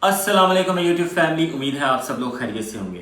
अस्सलाम वालेकुम YouTube family, उम्मीद है आप सब लोग खैरियत से होंगे।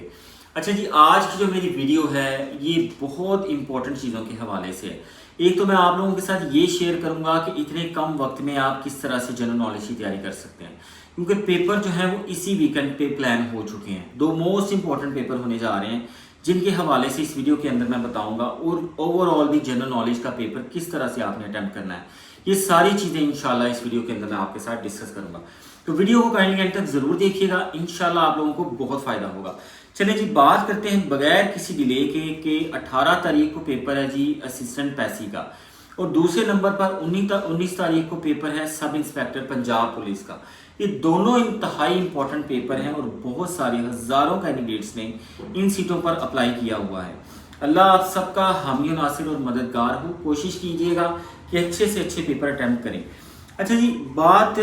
अच्छा जी, आज की जो मेरी वीडियो है ये बहुत इंपॉर्टेंट चीज़ों के हवाले से है। एक तो मैं आप लोगों के साथ ये शेयर करूंगा कि इतने कम वक्त में आप किस तरह से जनरल नॉलेज की तैयारी कर सकते हैं, क्योंकि पेपर जो है वो इसी वीकेंड पे प्लान हो चुके हैं। दो मोस्ट इंपॉर्टेंट पेपर होने जा रहे हैं जिनके हवाले से इस वीडियो के अंदर मैं बताऊंगा, और ओवरऑल भी जनरल नॉलेज का पेपर किस तरह से आपने अटेम्प्ट करना है, ये सारी चीज़ें इंशाल्लाह इस वीडियो के अंदर मैं आपके साथ डिस्कस करूंगा। तो वीडियो को काइंडली एंड तक जरूर देखिएगा, इंशाल्लाह आप लोगों को बहुत फायदा होगा। चलिए जी, बात करते हैं बगैर किसी डिले के 18 तारीख को पेपर है जी असिस्टेंट पैसी का, और दूसरे नंबर पर 19 तारीख को पेपर है सब इंस्पेक्टर पंजाब पुलिस का। ये दोनों इंतहाई इंपॉर्टेंट पेपर हैं और बहुत सारे हजारों कैंडिडेट्स ने इन सीटों पर अप्लाई किया हुआ है। अल्लाह आप सबका हामी नासिर और मददगार हो। कोशिश कीजिएगा कि अच्छे से अच्छे पेपर अटैम्प्ट करें। अच्छा जी, बात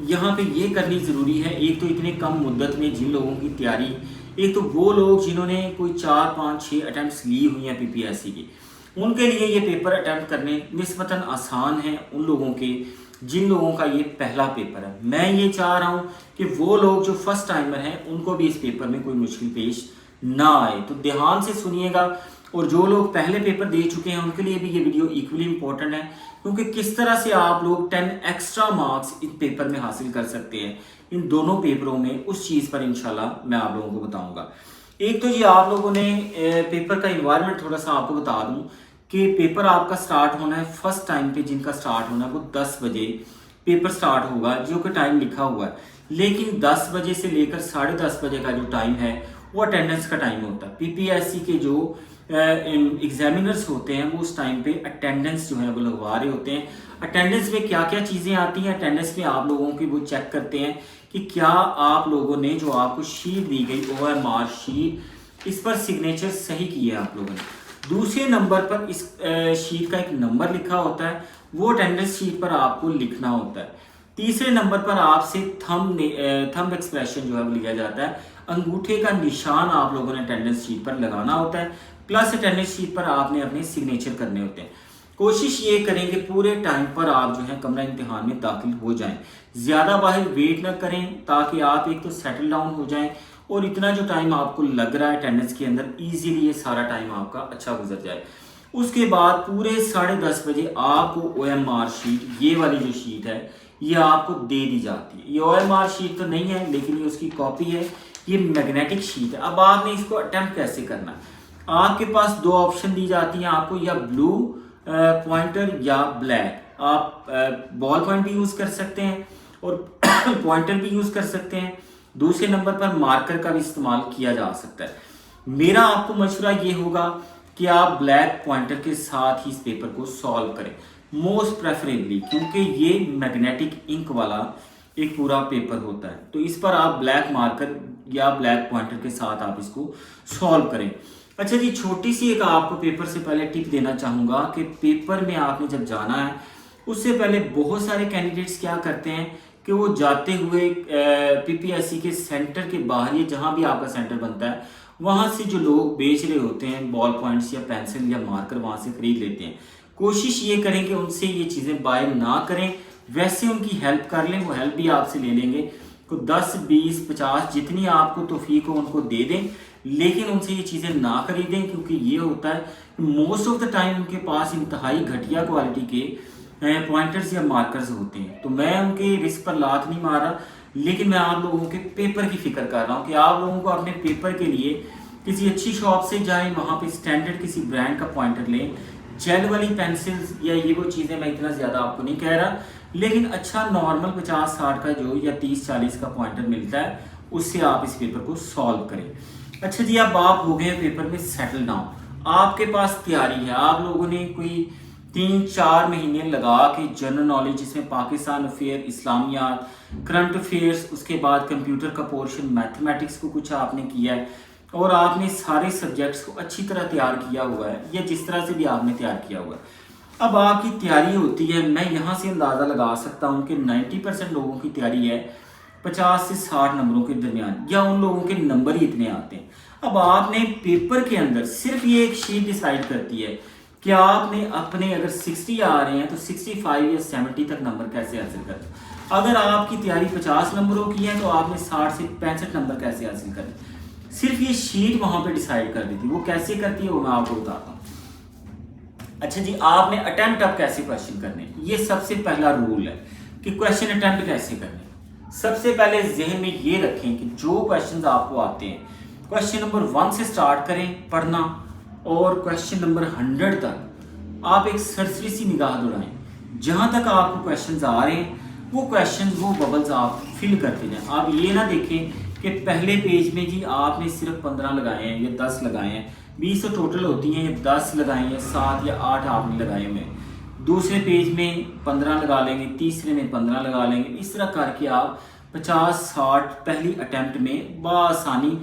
यहाँ पे ये करनी ज़रूरी है, एक तो इतने कम मुद्दत में जिन लोगों की तैयारी, एक तो वो लोग जिन्होंने कोई 4 5 6 अटैम्प्ट्स ली हुई हैं पीपीएससी की, उनके लिए ये पेपर अटैम्प्ट करने निस्बतन आसान है उन लोगों के जिन लोगों का ये पहला पेपर है। मैं ये चाह रहा हूँ कि वो लोग जो फर्स्ट टाइमर हैं उनको भी इस पेपर में कोई मुश्किल पेश ना आए, तो ध्यान से सुनिएगा। और जो लोग पहले पेपर दे चुके हैं उनके लिए भी ये वीडियो इक्वली इंपॉर्टेंट है, क्योंकि किस तरह से आप लोग 10 एक्स्ट्रा मार्क्स इस पेपर में हासिल कर सकते हैं इन दोनों पेपरों में, उस चीज़ पर इंशाल्लाह मैं आप लोगों को बताऊंगा। एक तो जी आप लोगों ने पेपर का इन्वायरमेंट थोड़ा सा आपको बता दूं कि पेपर आपका स्टार्ट होना है फर्स्ट टाइम पे, जिनका स्टार्ट होना है वो 10 बजे पेपर स्टार्ट होगा जो कि टाइम लिखा हुआ है, लेकिन 10 बजे से लेकर 10:30 बजे का जो टाइम है वो अटेंडेंस का टाइम होता है। पीपीएससी के जो एग्जामिनर्स होते हैं वो उस टाइम पे अटेंडेंस जो है वो लगवा रहे होते हैं। अटेंडेंस में क्या क्या चीज़ें आती हैं, अटेंडेंस में आप लोगों की वो चेक करते हैं कि क्या आप लोगों ने जो आपको शीट दी गई OMR शीट, इस पर सिग्नेचर सही किए आप लोगों ने। दूसरे नंबर पर इस शीट का एक नंबर लिखा होता है, वो अटेंडेंस शीट पर आपको लिखना होता है। तीसरे नंबर पर आपसे थंब एक्सप्रेशन जो है वो लिया जाता है, अंगूठे का निशान आप लोगों ने अटेंडेंस शीट पर लगाना होता है, प्लस अटेंडेंस शीट पर आपने अपने सिग्नेचर करने होते हैं। कोशिश ये करेंगे पूरे टाइम पर आप जो है कमरा इम्तिहान में दाखिल हो जाएं, ज़्यादा बाहर वेट ना करें, ताकि आप एक तो सेटल डाउन हो जाएं और इतना जो टाइम आपको लग रहा है अटेंडेंस के अंदर, इजीली ये सारा टाइम आपका अच्छा गुजर जाए। उसके बाद पूरे 10:30 बजे आपको OMR शीट, ये वाली जो शीट है ये आपको दे दी जाती है। ये OMR शीट तो नहीं है लेकिन ये उसकी कॉपी है, ये मैग्नेटिक शीट है। अब आपने इसको अटेम्प्ट कैसे करना है, आपके पास दो ऑप्शन दी जाती हैं आपको, या ब्लू पॉइंटर या ब्लैक। आप बॉल पॉइंट भी यूज़ कर सकते हैं और पॉइंटर भी यूज़ कर सकते हैं। दूसरे नंबर पर मार्कर का भी इस्तेमाल किया जा सकता है। मेरा आपको मशवरा ये होगा कि आप ब्लैक पॉइंटर के साथ ही इस पेपर को सॉल्व करें, मोस्ट प्रेफरेबली, क्योंकि ये मैग्नेटिक इंक वाला एक पूरा पेपर होता है। तो इस पर आप ब्लैक मार्कर या ब्लैक पॉइंटर के साथ आप इसको सॉल्व करें। अच्छा जी, छोटी सी एक आपको पेपर से पहले टिप देना चाहूँगा कि पेपर में आपने जब जाना है उससे पहले बहुत सारे कैंडिडेट्स क्या करते हैं कि वो जाते हुए पीपीएससी के सेंटर के बाहर, ये जहाँ भी आपका सेंटर बनता है वहाँ से जो लोग बेच रहे होते हैं बॉल पॉइंट्स या पेंसिल या मार्कर, वहाँ से खरीद लेते हैं। कोशिश ये करें कि उनसे ये चीज़ें बाय ना करें, वैसे उनकी हेल्प कर लें, वो हेल्प भी आपसे ले लेंगे। तो 10 20 50 जितनी आपको तौफीक हो उनको दे दें, लेकिन उनसे ये चीज़ें ना खरीदें, क्योंकि ये होता है मोस्ट ऑफ द टाइम उनके पास इंतहाई घटिया क्वालिटी के पॉइंटर्स या मार्कर्स होते हैं। तो मैं उनके रिस्क पर लात नहीं मार रहा, लेकिन मैं आप लोगों के पेपर की फिक्र कर रहा हूँ कि आप लोगों को अपने पेपर के लिए किसी अच्छी शॉप से जाएं, वहाँ पे स्टैंडर्ड किसी ब्रांड का पॉइंटर लें। जेल वाली पेंसिल्स या ये वो चीज़ें मैं इतना ज़्यादा आपको नहीं कह रहा, लेकिन अच्छा नॉर्मल 50-60 का जो या 30-40 का पॉइंटर मिलता है, उससे आप इस पेपर को सॉल्व करें। अच्छा जी, अब आप हो गए पेपर में सेटल डाउन, आपके पास तैयारी है, आप लोगों ने कोई 3-4 महीने लगा के जनरल नॉलेज, जिसमें पाकिस्तान अफेयर, इस्लामियात, करंट अफेयर्स, उसके बाद कंप्यूटर का पोर्शन, मैथमेटिक्स को कुछ आपने किया है, और आपने सारे सब्जेक्ट्स को अच्छी तरह तैयार किया हुआ है, या जिस तरह से भी आपने तैयार किया हुआ है। अब आपकी तैयारी होती है, मैं यहाँ से अंदाज़ा लगा सकता हूँ कि 90% लोगों की तैयारी है 50 से 60 नंबरों के दरमियान, या उन लोगों के नंबर ही इतने आते हैं। अब आपने पेपर के अंदर सिर्फ ये एक शीट डिसाइड करती है कि आपने अपने अगर 60 आ रहे हैं तो 65 या 70 तक नंबर कैसे हासिल करते हैं। अगर आपकी तैयारी 50 नंबरों की है तो आपने 60 से 65 नंबर कैसे हासिल करने, सिर्फ ये शीट वहां पे डिसाइड कर दी थी। वो कैसे करती है वो मैं आपको बताता हूँ। अच्छा जी, आपने अटेम्प्ट अब कैसे क्वेश्चन करने, ये सबसे पहला रूल है कि क्वेश्चन अटेम्प्ट कैसे करने। सबसे पहले जहन में ये रखें कि जो क्वेश्चंस आपको आते हैं, क्वेश्चन नंबर 1 से स्टार्ट करें पढ़ना, और क्वेश्चन नंबर 100 तक आप एक सरसरी सी निगाह दौड़ाएं। जहां तक आपको क्वेश्चंस आ रहे हैं वो क्वेश्चंस, वो बबल्स आप फिल करते जाएं। आप ये ना देखें कि पहले पेज में जी आपने सिर्फ 15 लगाए हैं या 10 लगाए हैं, 20 तो टोटल होती हैं, 10 लगाए हैं, 7 या 8 आपने लगाए हुए हैं। दूसरे पेज में 15 लगा लेंगे, तीसरे में 15 लगा लेंगे। इस तरह करके आप 50-60 पहली अटेम्प्ट में बआसानी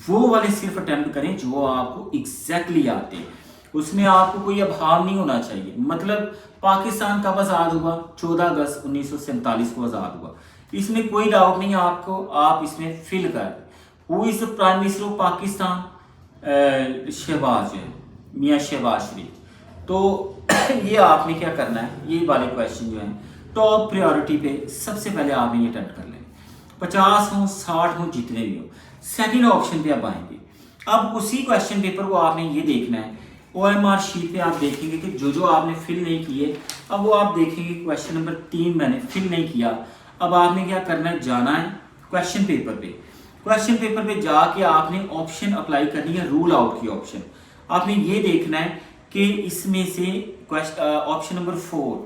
वो वाले सिर्फ अटेम्प्ट करें जो आपको एग्जैक्टली आते हैं। उसमें आपको कोई अभाव नहीं होना चाहिए। मतलब पाकिस्तान कब आज़ाद हुआ? 14 अगस्त 1947 को आज़ाद हुआ, इसमें कोई डाउट नहीं आपको, आप इसमें फिल कर दें। Who is the prime minister of Pakistan? Shahbaz है, मियाँ शहबाज शरीफ। तो ये आपने क्या करना है, ये वाले क्वेश्चन जो हैं टॉप प्रायोरिटी पे सबसे पहले आपने ये अटेम्प्ट कर लें, 50 हो 60 हो जितने भी हो। सेकंड ऑप्शन पे आप आएंगे। अब उसी क्वेश्चन पेपर को आपने ये देखना है, OMR शीट पे आप देखेंगे कि जो आपने फिल नहीं किए, अब वो आप देखेंगे क्वेश्चन नंबर 3 मैंने फिल नहीं किया। अब आपने क्या करना है, जाना है क्वेश्चन पेपर पे। क्वेश्चन पेपर पे जाके आपने ऑप्शन अप्लाई करनी है, रूल आउट की ऑप्शन। आपने ये देखना है कि इसमें से ऑप्शन नंबर 4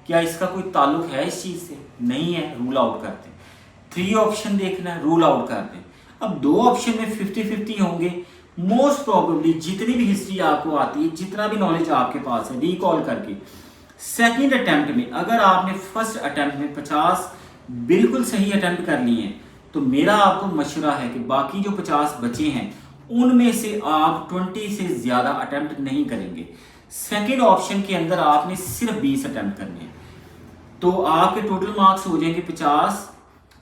क्या इसका कोई ताल्लुक है इस चीज़ से? नहीं है, रूल आउट करते हैं। 3 ऑप्शन देखना है, रूल आउट करते हैं। अब 2 ऑप्शन में 50-50 होंगे। मोस्ट प्रोबेबली जितनी भी हिस्ट्री आपको आती है, जितना भी नॉलेज आपके पास है, रिकॉल करके सेकंड अटेम्प्ट में अगर आपने फर्स्ट अटेम्प्ट में 50 बिल्कुल सही अटेम्प्ट कर लिए हैं, तो मेरा आपको मशवरा है कि बाकी जो 50 बचे हैं उनमें से आप 20 से ज़्यादा अटेम्प्ट नहीं करेंगे। सेकंड ऑप्शन के अंदर आपने सिर्फ 20 अटेम्प्ट करने हैं, तो आपके टोटल मार्क्स हो जाएंगे 50,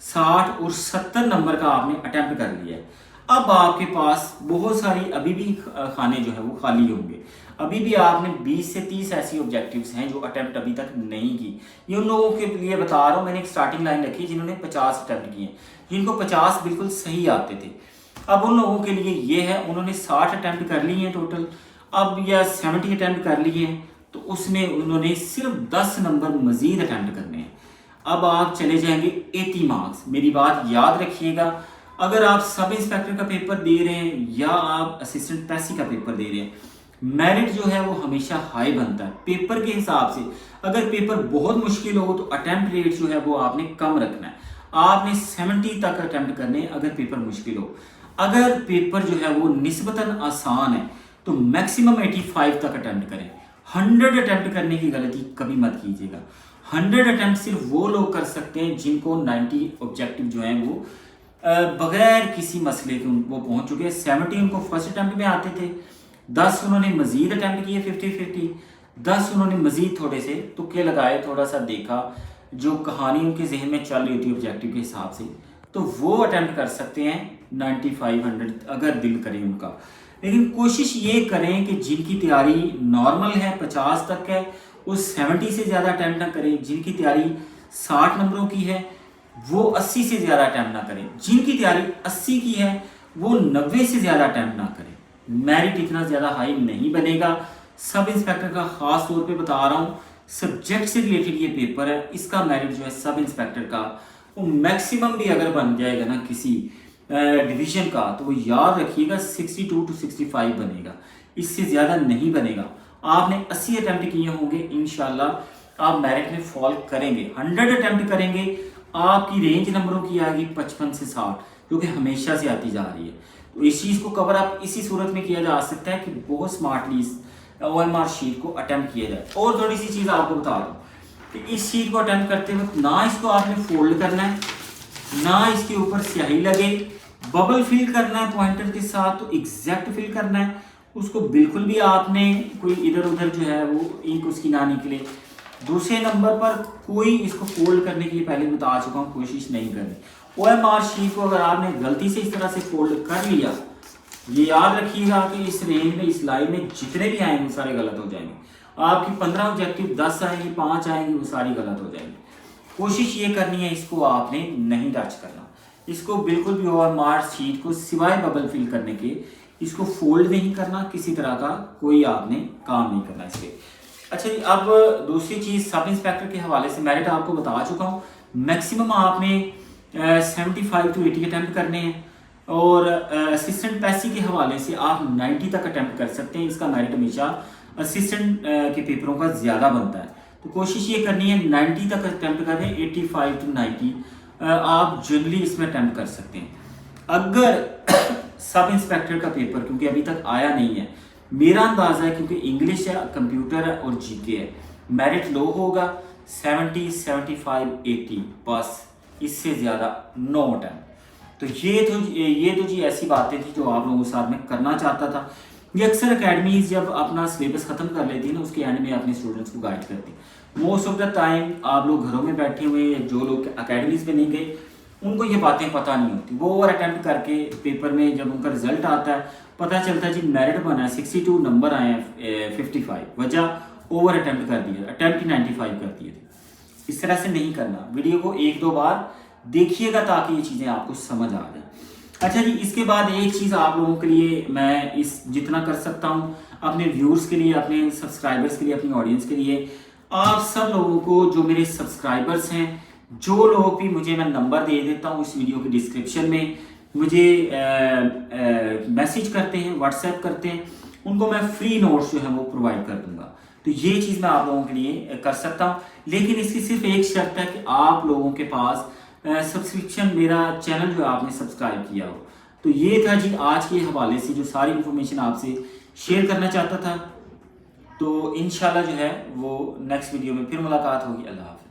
60 और 70 नंबर का आपने अटेम्प्ट कर लिया है। अब आपके पास बहुत सारी अभी भी खाने जो है वो खाली होंगे। अभी भी आपने 20 से 30 ऐसी ऑब्जेक्टिव्स हैं जो अटेम्प्ट अभी तक नहीं की। ये उन लोगों के लिए बता रहा हूँ, मैंने एक स्टार्टिंग लाइन रखी जिन्होंने 50 अटेम्प्ट किए, जिनको 50 बिल्कुल सही आते थे। अब उन लोगों के लिए ये है, उन्होंने 60 अटेम्प्ट कर लिए हैं टोटल, अब या 70 अटेम्प्ट कर लिए हैं, तो उसमें उन्होंने सिर्फ 10 नंबर मजीद अटेम्प्ट करने हैं। अब आप चले जाएंगे 80 मार्क्स। मेरी बात याद रखिएगा, अगर आप सब इंस्पेक्टर का पेपर दे रहे हैं या आप असिस्टेंट पैसी का पेपर दे रहे हैं, मेरिट जो है वो हमेशा हाई बनता है पेपर के हिसाब से। अगर पेपर बहुत मुश्किल हो तो अटेम्प्ट रेट जो है वो आपने कम रखना है। आपने 70 तक अटेम्प्ट करने अगर पेपर मुश्किल हो। अगर पेपर जो है वो निस्बतन आसान है तो मैक्सिमम 85 तक अटेम्प्ट करें। 100 अटेम्प्ट करने की गलती कभी मत कीजिएगा। 100 अटेम्प्ट सिर्फ वो लोग कर सकते हैं जिनको 90 ऑब्जेक्टिव जो हैं वो बगैर किसी मसले के वो पहुंच चुके हैं। 70 उनको फर्स्ट अटेम्प्ट में आते थे, 10 उन्होंने मजीद अटेम्प्ट किए 50-50, 10 उन्होंने मजीद थोड़े से तुक्के लगाए, थोड़ा सा देखा जो कहानी उनके जहन में चल रही होती है ऑब्जेक्टिव के हिसाब से, तो वो अटेम्प्ट कर सकते हैं 95-100 अगर दिल करें उनका। लेकिन कोशिश ये करें कि जिनकी तैयारी नॉर्मल है 50 तक है वो 70 से ज़्यादा अटैम्प्ट ना करें। जिनकी तैयारी 60 नंबरों की है वो 80 से ज़्यादा अटैम्प्ट ना करें। जिनकी तैयारी 80 की है वो 90 से ज़्यादा अटैम्प्ट ना करें। मेरिट इतना ज़्यादा हाई नहीं बनेगा। सब इंस्पेक्टर का ख़ास तौर पे बता रहा हूँ, सब्जेक्ट से रिलेटेड ये पेपर है, इसका मेरिट जो है सब इंस्पेक्टर का वो मैक्सिमम भी अगर बन जाएगा ना किसी डिवीजन का, तो वो याद रखिएगा 62 to 65 बनेगा, इससे ज़्यादा नहीं बनेगा। आपने 80 अटैम्प्ट किए होंगे, इंशाल्लाह आप मेरिट में फॉल करेंगे। 100 अटैम्प्ट करेंगे, आपकी रेंज नंबरों की आएगी 55 से 60, जो कि हमेशा से आती जा रही है। तो इस चीज़ को कवर आप इसी सूरत में किया जा सकता है कि बहुत स्मार्टली इस OMR शीट को अटैम्प्ट किया जाए। और थोड़ी सी चीज़ आपको बता दूँ कि इस शीट को अटैम्प्ट करते वक्त ना इसको आपने फोल्ड करना है, ना इसके ऊपर स्याही लगे। बबल फिल करना है पॉइंटर के साथ, तो एग्जैक्ट फिल करना है उसको, बिल्कुल भी आपने कोई इधर उधर जो है वो इंक उसकी ना निकले। दूसरे नंबर पर कोई इसको फोल्ड करने के लिए पहले बता चुका हूँ, कोशिश नहीं करनी। OMR शीट को अगर आपने गलती से इस तरह से फोल्ड कर लिया, ये याद रखिएगा कि इस रेंज में इस लाइन में जितने भी आएंगे वो सारे गलत हो जाएंगे। आपकी 15 ऑब्जेक्टिव 10 आएंगे, 5 आएंगे, वो सारी गलत हो जाएंगे। कोशिश ये करनी है इसको आपने नहीं टच करना, इसको बिल्कुल भी ओवर मार्क शीट को सिवाय बबल फिल करने के इसको फोल्ड नहीं करना, किसी तरह का कोई आपने काम नहीं करना इस पर। अच्छा जी, अब दूसरी चीज़ सब इंस्पेक्टर के हवाले से मेरिट आपको बता चुका हूँ। मैक्सिमम आपने 75 to 80 अटैम्प्ट करने हैं और असिस्टेंट पैसी के हवाले से आप 90 तक अटैम्प्ट कर सकते हैं। इसका मेरिट हमेशा असिस्टेंट के पेपरों का ज़्यादा बनता है, तो कोशिश ये करनी है 90 तक अटैम्प्ट करें। 85 to 90 आप जनरली इसमें अटैम्प्ट कर सकते हैं। अगर सब इंस्पेक्टर का पेपर क्योंकि अभी तक आया नहीं है, मेरा अंदाज़ा है क्योंकि इंग्लिश है, कंप्यूटर है और जीके है, मेरिट लो होगा 70, 75, 80 बस, इससे ज़्यादा नो अटैम्प्ट। तो ये तो जी ऐसी बातें थी जो आप लोगों के साथ में करना चाहता था। ये अक्सर अकेडमीज जब अपना सिलेबस ख़त्म कर लेती है ना, उसके एंड में अपने स्टूडेंट्स को गाइड करती है। मोस्ट ऑफ द टाइम आप लोग घरों में बैठे हुए, जो लोग अकेडमीज में नहीं गए उनको ये बातें पता नहीं होती। वो ओवर अटैम्प्ट करके पेपर में जब उनका रिजल्ट आता है पता चलता है जी मेरिट बना है 62, नंबर आए हैं 55, वजह ओवर अटैम्प्ट कर दिया, अटैम्प्ट 95 कर दिए थे। इस तरह से नहीं करना। वीडियो को 1-2 बार देखिएगा ताकि ये चीज़ें आपको समझ आ जाए। अच्छा जी, इसके बाद एक चीज़ आप लोगों के लिए मैं इस जितना कर सकता हूँ अपने व्यूअर्स के लिए, अपने सब्सक्राइबर्स के लिए, अपनी ऑडियंस के लिए, आप सब लोगों को जो मेरे सब्सक्राइबर्स हैं, जो लोग भी मुझे, मैं नंबर दे देता हूँ इस वीडियो के डिस्क्रिप्शन में, मुझे मैसेज करते हैं, व्हाट्सएप करते हैं, उनको मैं फ्री नोट्स जो है वो प्रोवाइड कर दूंगा। तो ये चीज़ मैं आप लोगों के लिए कर सकता हूँ, लेकिन इसकी सिर्फ एक शर्त है कि आप लोगों के पास सब्सक्रिप्शन, मेरा चैनल जो आपने सब्सक्राइब किया हो। तो ये था जी आज के हवाले से जो सारी इन्फॉर्मेशन आपसे शेयर करना चाहता था। तो इंशाल्लाह जो है वो नेक्स्ट वीडियो में फिर मुलाकात होगी। अल्लाह हाफ़िज़।